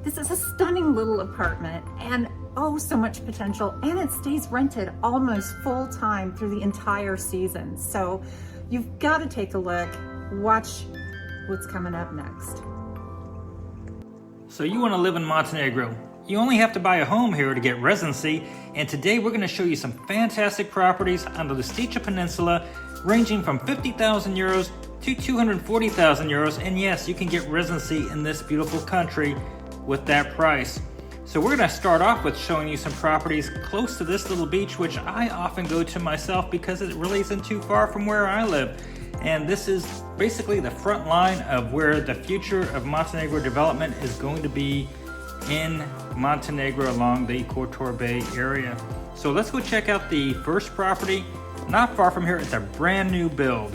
This is a stunning little apartment and oh, so much potential, and it stays rented almost full time through the entire season. So you've got to take a look, watch what's coming up next. So you want to live in Montenegro. You only have to buy a home here to get residency, and today we're going to show you some fantastic properties on the Lustica Peninsula ranging from 50,000 euros to 240,000 euros, and yes, you can get residency in this beautiful country with that price. So we're going to start off with showing you some properties close to this little beach, which I often go to myself because it really isn't too far from where I live. And this is basically the front line of where the future of Montenegro development is going to be in Montenegro along the Kotor Bay area. So let's go check out the first property. Not far from here, it's a brand new build.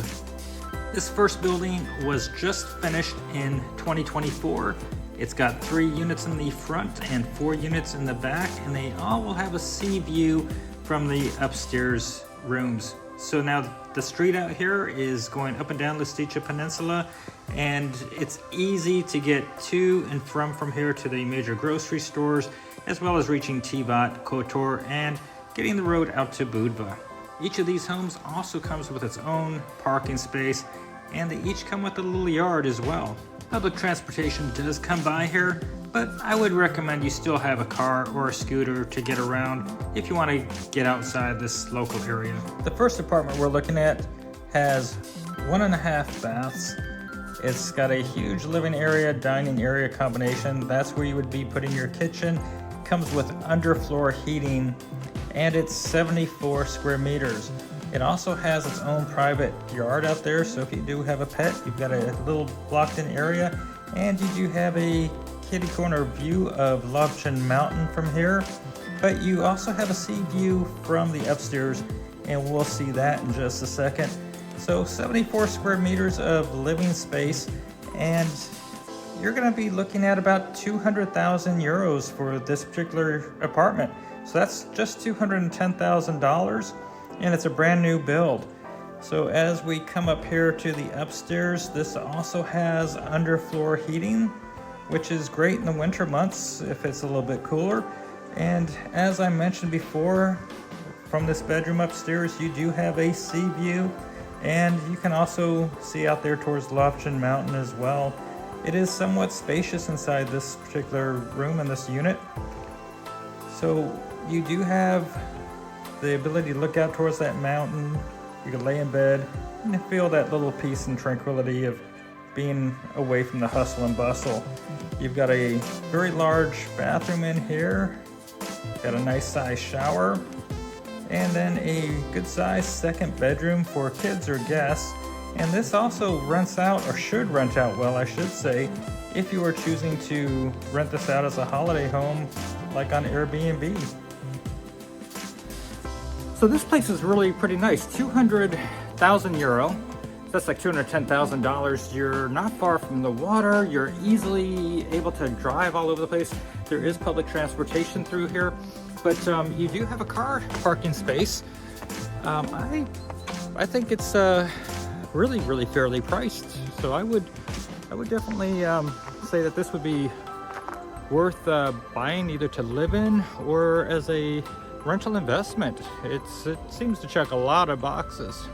This first building was just finished in 2024. It's got 3 units in the front and 4 units in the back, and they all will have a sea view from the upstairs rooms. So now the street out here is going up and down the Lustica Peninsula, and it's easy to get to and from here to the major grocery stores, as well as reaching Tivat, Kotor, and getting the road out to Budva. Each of these homes also comes with its own parking space, and they each come with a little yard as well. Public transportation does come by here, but I would recommend you still have a car or a scooter to get around if you want to get outside this local area. The first apartment we're looking at has 1.5 baths. It's got a huge living area, dining area combination. That's where you would be putting your kitchen. Comes with underfloor heating, and it's 74 square meters. It also has its own private yard out there, so if you do have a pet, you've got a little blocked-in area, and you do have a kitty corner view of Lovchen Mountain from here, but you also have a sea view from the upstairs, and we'll see that in just a second. So 74 square meters of living space, and you're going to be looking at about 200,000 euros for this particular apartment. So that's just $210,000, and it's a brand new build. So as we come up here to the upstairs, this also has underfloor heating, which is great in the winter months if it's a little bit cooler. And as I mentioned before, from this bedroom upstairs, you do have a sea view, and you can also see out there towards Lovchen Mountain as well. It is somewhat spacious inside this particular room in this unit. So you do have the ability to look out towards that mountain. You can lay in bed and feel that little peace and tranquility of being away from the hustle and bustle. You've got a very large bathroom in here, got a nice size shower, and then a good sized second bedroom for kids or guests. And this also rents out, or should rent out well, I should say, if you are choosing to rent this out as a holiday home, like on Airbnb. So this place is really pretty nice. 200,000 euro. That's like $210,000. You're not far from the water. You're easily able to drive all over the place. There is public transportation through here, but you do have a car parking space. I think it's really fairly priced. So I would definitely say that this would be worth buying, either to live in or as a rental investment. It seems to check a lot of boxes.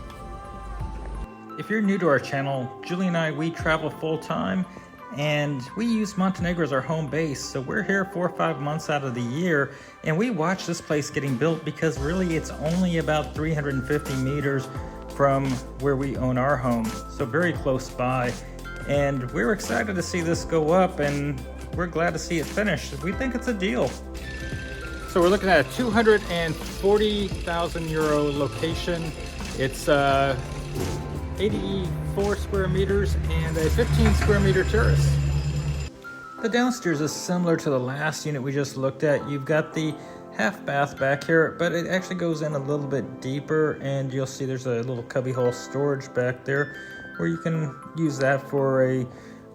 If you're new to our channel, Julie and I, we travel full-time, and we use Montenegro as our home base. So we're here 4 or 5 months out of the year, and we watch this place getting built because really it's only about 350 meters from where we own our home. So very close by, and we're excited to see this go up, and we're glad to see it finished. We think it's a deal. So we're looking at a 240,000 euro location. It's 84 square meters and a 15 square meter terrace. The downstairs is similar to the last unit we just looked at. You've got the half bath back here, but it actually goes in a little bit deeper, and you'll see there's a little cubbyhole storage back there where you can use that for a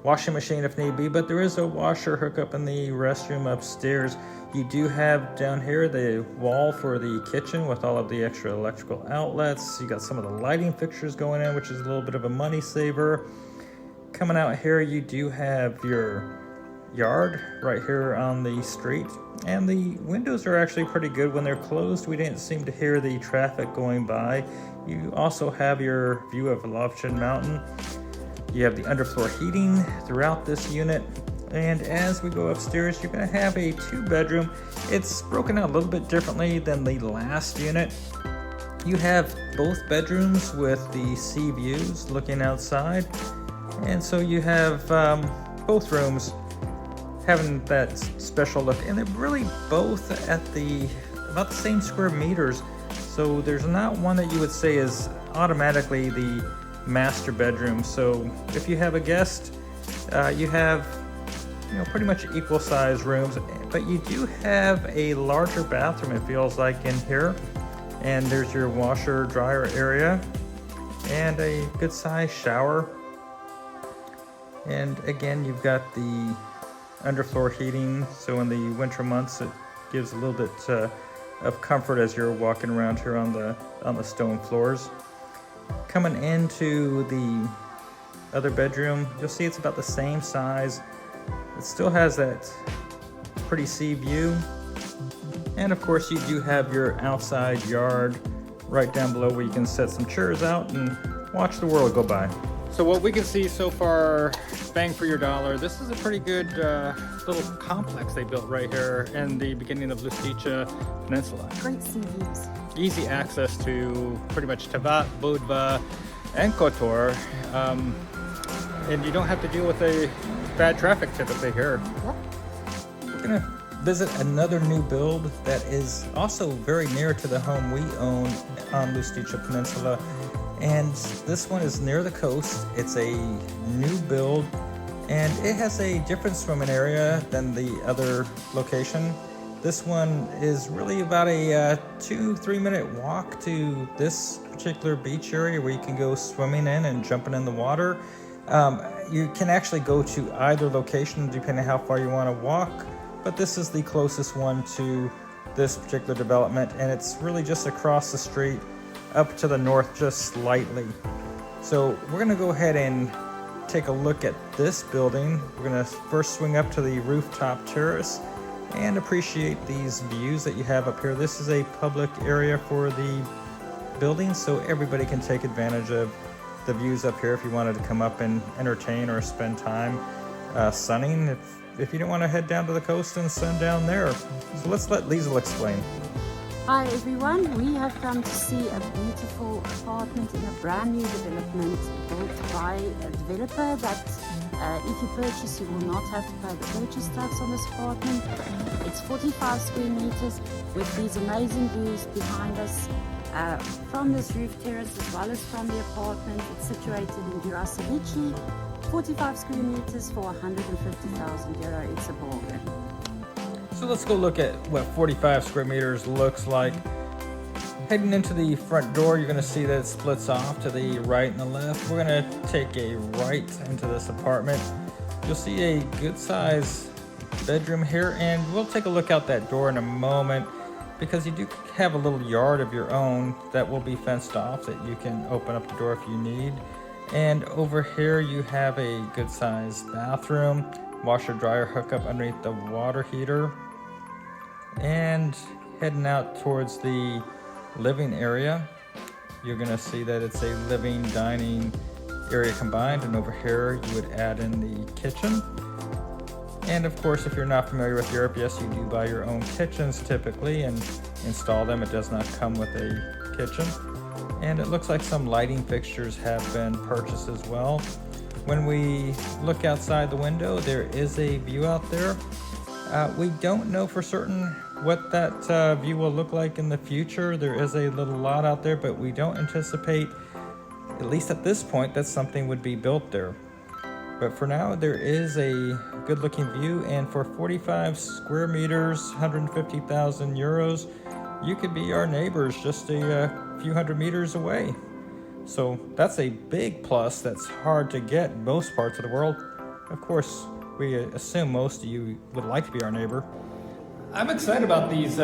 washing machine if need be, but there is a washer hookup in the restroom upstairs. You do have down here the wall for the kitchen with all of the extra electrical outlets. You got some of the lighting fixtures going in, which is a little bit of a money saver. Coming out here, you do have your yard right here on the street, and the windows are actually pretty good. When they're closed, we didn't seem to hear the traffic going by. You also have your view of Lofton Mountain. You have the underfloor heating throughout this unit, and as we go upstairs, you're going to have a 2-bedroom. It's broken out a little bit differently than the last unit. You have both bedrooms with the sea views looking outside, and so you have both rooms having that special look, and they're really both at about the same square meters. So there's not one that you would say is automatically the master bedroom. So if you have a guest, you have pretty much equal size rooms, but you do have a larger bathroom, it feels like, in here. And there's your washer dryer area and a good size shower. And again, you've got the underfloor heating, so in the winter months it gives a little bit of comfort as you're walking around here on the stone floors. Coming into the other bedroom, you'll see it's about the same size. It still has that pretty sea view, and of course you do have your outside yard right down below where you can set some chairs out and watch the world go by. So what we can see so far, bang for your dollar, this is a pretty good little complex they built right here in the beginning of Lustica Peninsula. Great sea views. Easy access to pretty much Tivat, Budva, and Kotor, and you don't have to deal with a bad traffic typically here. Yep. We're gonna visit another new build that is also very near to the home we own on Lustica Peninsula. And this one is near the coast. It's a new build, and it has a difference from an area than the other location. This one is really about a 2-3 minute walk to this particular beach area where you can go swimming in and jumping in the water. You can actually go to either location depending on how far you want to walk, but this is the closest one to this particular development, and it's really just across the street up to the north just slightly. So we're gonna go ahead and take a look at this building. We're gonna first swing up to the rooftop terrace and appreciate these views that you have up here. This is a public area for the building, so everybody can take advantage of the views up here if you wanted to come up and entertain or spend time sunning, if you don't want to head down to the coast and sun down there. So let's let Liesl explain. Hi everyone, we have come to see a beautiful apartment in a brand new development built by a developer that if you purchase you will not have to pay the purchase tax on this apartment. It's 45 square meters with these amazing views behind us from this roof terrace as well as from the apartment. It's situated in Adriatic, 45 square meters for 150,000 euro. It's a bargain. So let's go look at what 45 square meters looks like. Heading into the front door, you're going to see that it splits off to the right and the left. We're going to take a right into this apartment. You'll see a good size bedroom here, and we'll take a look out that door in a moment because you do have a little yard of your own that will be fenced off that you can open up the door if you need. And over here you have a good sized bathroom, washer dryer hookup underneath the water heater. And heading out towards the living area, you're going to see that it's a living dining area combined, and over here you would add in the kitchen. And of course, if you're not familiar with Europe, yes, you do buy your own kitchens typically and install them. It does not come with a kitchen. And it looks like some lighting fixtures have been purchased as well. When we look outside the window, there is a view out there. We don't know for certain what that view will look like in the future. There is a little lot out there, but we don't anticipate, at least at this point, that something would be built there. But for now, there is a good looking view, and for 45 square meters, 150,000 euros, you could be our neighbors just a few hundred meters away. So that's a big plus that's hard to get in most parts of the world. Of course, we assume most of you would like to be our neighbor. I'm excited about these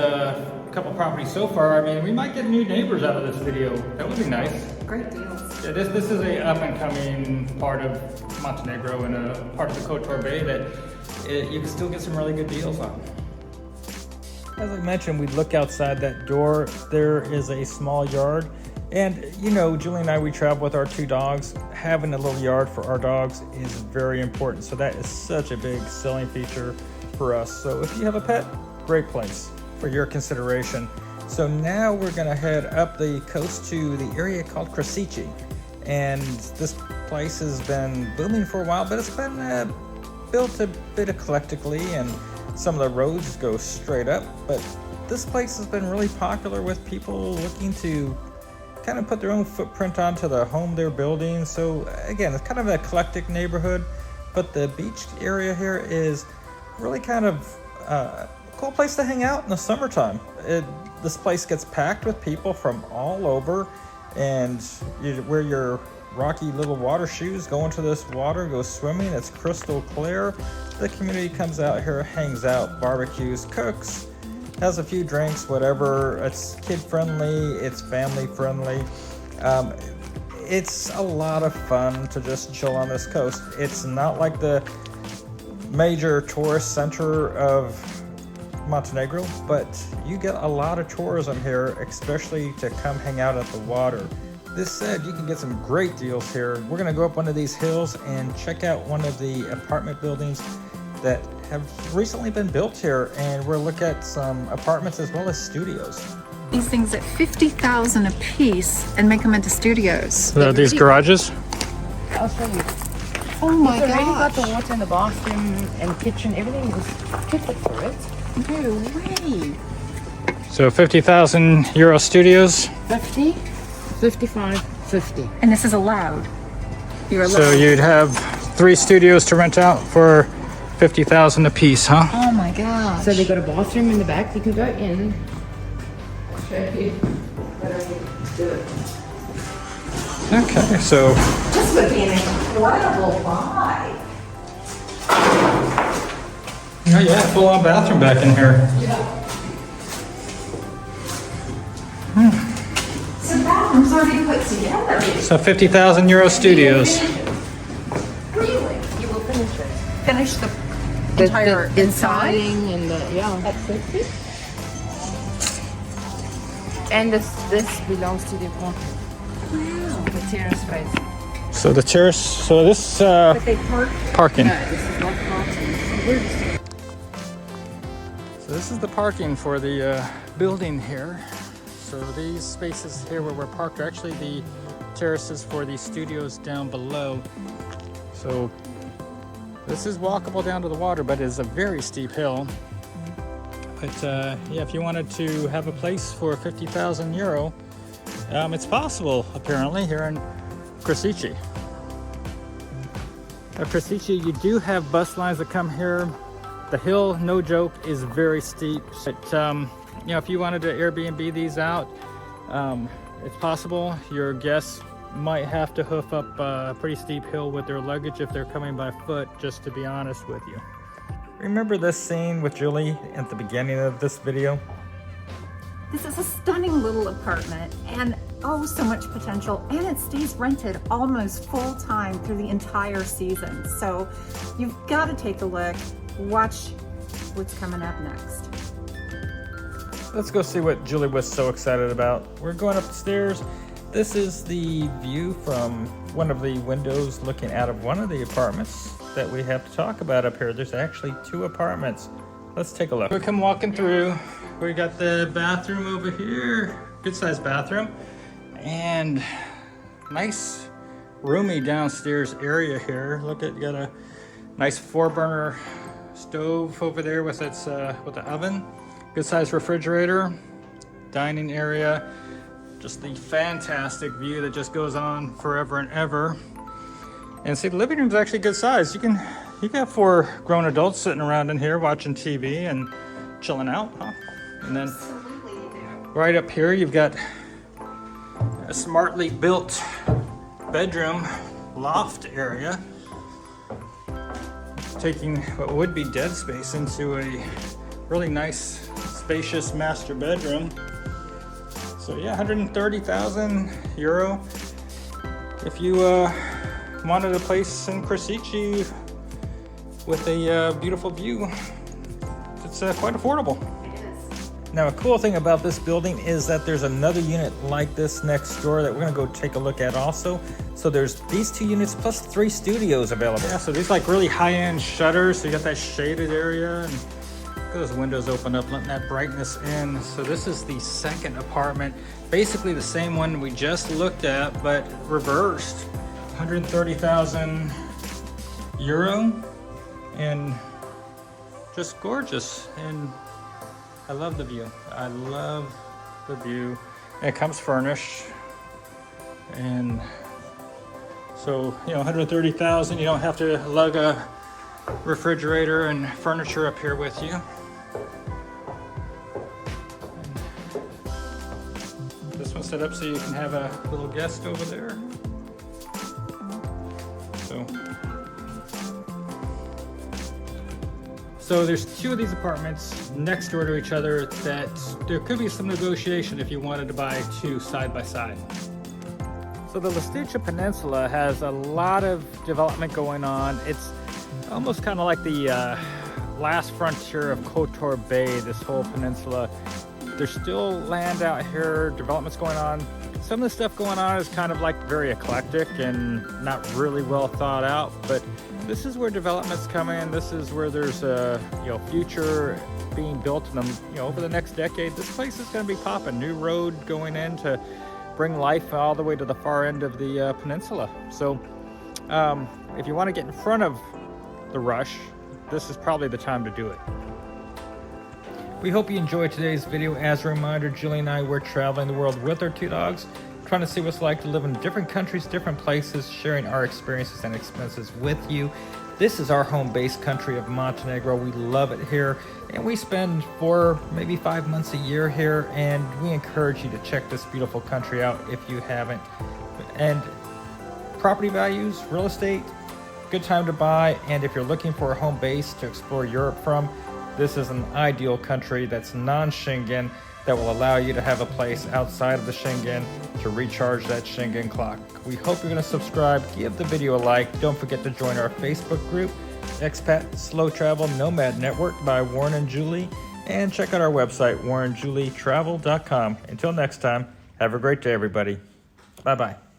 couple properties so far. I mean, we might get new neighbors out of this video. That would be nice. Great deals. Yeah, this is a up and coming part of Montenegro and a part of the Kotor Bay that you can still get some really good deals on. As I mentioned, we look outside that door. There is a small yard. And you know, Julie and I, we travel with our 2 dogs. Having a little yard for our dogs is very important. So that is such a big selling feature for us. So if you have a pet, great place for your consideration. So now we're gonna head up the coast to the area called Krasici. And this place has been booming for a while, but it's been built a bit eclectically, and some of the roads go straight up. But this place has been really popular with people looking to kind of put their own footprint onto the home they're building. So again, it's kind of an eclectic neighborhood, but the beach area here is really kind of a cool place to hang out in the summertime. This place gets packed with people from all over, and you wear your rocky little water shoes, go into this water, go swimming. It's crystal clear. The community comes out here, hangs out, barbecues, cooks, has a few drinks, whatever. It's kid friendly, it's family friendly. It's a lot of fun to just chill on this coast. It's not like the major tourist center of Montenegro, but you get a lot of tourism here, especially to come hang out at the water. This said, you can get some great deals here. We're gonna go up one of these hills and check out one of the apartment buildings that have recently been built here, and we'll look at some apartments as well as studios. These things at 50,000 a piece and make them into studios. So these garages? I'll show you. Oh my It's already got gosh. the water in the bathroom and kitchen, everything is fitted for it. No way. So 50,000 euro studios. 50, 55, 50. And this is allowed. You're allowed. So you'd have 3 studios to rent out for 50,000 a piece, huh? Oh my gosh. So they got a bathroom in the back. You can go in. I'll show you what I need to do. Okay, so This would be an incredible buy. oh yeah, full-on bathroom back in here. So the bathroom's already put together. So 50,000 euro studios. Really? You will finish it. Finish the entire the inside? siding and the, yeah. At 50. And this belongs to the apartment. Wow. The terrace space. So the terrace, so this But they park. parking. No, this is not parking. So this is the parking for the building here. So these spaces here where we're parked are actually the terraces for the studios down below. So this is walkable down to the water, but it is a very steep hill. But yeah, if you wanted to have a place for 50,000 euro, it's possible apparently here in Krasici. At Krasici, you do have bus lines that come here. The hill, no joke, is very steep. But you know, if you wanted to Airbnb these out, it's possible. Your guests might have to hoof up a pretty steep hill with their luggage if they're coming by foot, just to be honest with you. Remember this scene with Julie at the beginning of this video? This is a stunning little apartment and oh, so much potential. And it stays rented almost full time through the entire season. So you've got to take a look, watch what's coming up next. Let's go see what Julie was so excited about. We're going up the stairs. This is the view from one of the windows looking out of one of the apartments that we have to talk about up here. There's actually 2 apartments. Let's take a look. We come walking through. We got the bathroom over here. Good sized bathroom. And nice roomy downstairs area here. Look at, you got a nice 4-burner stove over there with its with the oven. Good sized refrigerator. Dining area. Just the fantastic view that just goes on forever and ever. And see, the living room's actually good size. You got 4 grown adults sitting around in here watching TV and chilling out, huh? And then right up here, you've got a smartly built bedroom loft area, taking what would be dead space into a really nice, spacious master bedroom. So yeah, 130,000 euro. If you wanted a place in Krasici with a beautiful view. It's quite affordable. It is. Now, a cool thing about this building is that there's another unit like this next door that we're gonna go take a look at also. So there's these 2 units plus 3 studios available. Yeah, so these like really high-end shutters. So you got that shaded area, and look at those windows open up, letting that brightness in. So this is the second apartment. Basically the same one we just looked at, but reversed. 130,000 euro, and just gorgeous. And I love the view. I love the view. And it comes furnished, and so, you know, 130,000. You don't have to lug a refrigerator and furniture up here with you. And this one's set up so you can have a little guest over there. So there's 2 of these apartments next door to each other that there could be some negotiation if you wanted to buy 2 side by side. So the Lustica Peninsula has a lot of development going on. It's almost kind of like the last frontier of Kotor Bay, this whole peninsula. There's still land out here, development's going on. Some of the stuff going on is kind of like very eclectic and not really well thought out, but this is where development's coming. This is where there's a future being built in them. Over the next decade, this place is going to be popping. New road going in to bring life all the way to the far end of the peninsula. So if you want to get in front of the rush, this is probably the time to do it. We hope you enjoyed today's video. As a reminder, Julie and I were traveling the world with our 2 dogs, trying to see what it's like to live in different countries, different places, sharing our experiences and expenses with you. This is our home base country of Montenegro. We love it here, and we spend 4, maybe 5 months a year here, and we encourage you to check this beautiful country out if you haven't. And property values, real estate, good time to buy. And if you're looking for a home base to explore Europe from, this is an ideal country that's non-Schengen that will allow you to have a place outside of the Schengen to recharge that Schengen clock. We hope you're going to subscribe, give the video a like. Don't forget to join our Facebook group, Expat Slow Travel Nomad Network by Warren and Julie, and check out our website, warrenjulietravel.com. Until next time, have a great day, everybody. Bye-bye.